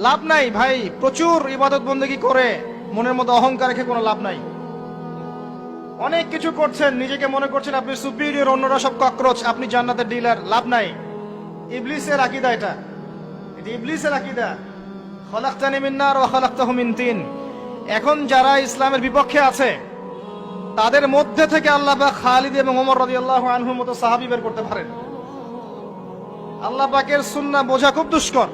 লাভ নাই ভাই, প্রচুর ইবাদত বন্দেগী করে মনের মধ্যে অহংকার রেখে কোনো লাভ নাই। অনেক কিছু করছেন, নিজেকে মনে করছেন আপনি সুপিরিয়র, অন্যরা সব ককরোচ, আপনি জান্নাতের ডিলার, লাভ নাই। ইবলিসের আকীদা এটা ইবলিসের আকীদা। খলাকতানি মিন নার ওয়া খলাকতাহু মিন তিন। এখন যারা ইসলামের বিপক্ষে আছে তাদের মধ্যে থেকে আল্লাহ পাক খালিদ এবং ওমর রাদিয়াল্লাহু আনহুর মতো সাহাবী বের করতে পারেন। আল্লাহ পাকের সুন্নাহ বোঝা খুব দুষ্কর।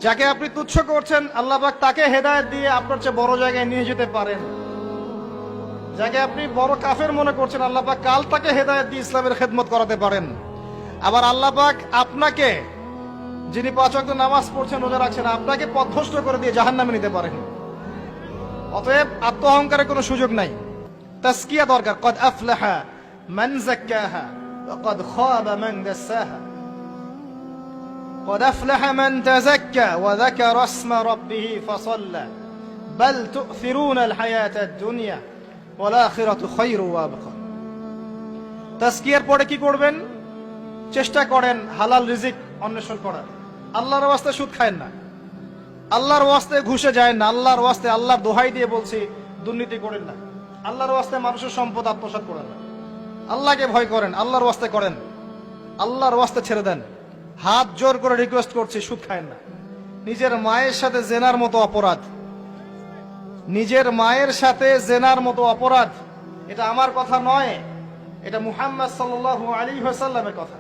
যাকে আপনি তুচ্ছ করছেন আল্লাহ পাক তাকে হেদায়েত দিয়ে আপনার চেয়ে বড় জায়গায় নিয়ে যেতে পারেন। যাকে আপনি বড় কাফের মনে করছেন আল্লাহ পাক কাল তাকে হেদায়েত দিয়ে ইসলামের খেদমত করাতে পারেন। আবার আল্লাহ পাক আপনাকে, যিনি 5 ওয়াক্ত নামাজ পড়ছেন, রোজা রাখছেন, আপনাকে পথভ্রষ্ট করে দিয়ে জাহান্নামে নিতে পারেন। অতএব আত্ম অহংকারের কোনো সুযোগ নাই। তাসকিয়া দরকার। কদ আফলাহা মান যাক্কাহা ওয়া কদ খাবা মান দাসাহা। قد أفلح من تزكى وذكر اسم ربه فصلى بل تؤثرون الحياة الدنيا والآخرة خير وأبقى। তাসকিয়ার পরে কি করবেন? চেষ্টা করেন হালাল রিজিক অন্বেষণ করার। আল্লাহর ওয়াস্তে সুদ খায়েন না, আল্লাহর ওয়াস্তে ঘুষে যায় না, আল্লাহর ওয়াস্তে, আল্লাহর দোহাই দিয়ে বলছি দুর্নীতি করেন না, আল্লাহর ওয়াস্তে মানুষের সম্পদ আত্মসাৎ করেন না। আল্লাহকে ভয় করেন, আল্লাহর ওয়াস্তে করেন, আল্লাহর ওয়াস্তে ছেড়ে দেন। হাত জোর করে রিকোয়েস্ট করছি, সুদ খায়েন না। নিজের মায়ের সাথে জেনার মতো অপরাধ, নিজের মায়ের সাথে জেনার মতো অপরাধ। এটা আমার কথা নয়, এটা মুহাম্মদ সাল্লাল্লাহু আলাইহি ওয়াসাল্লামের কথা।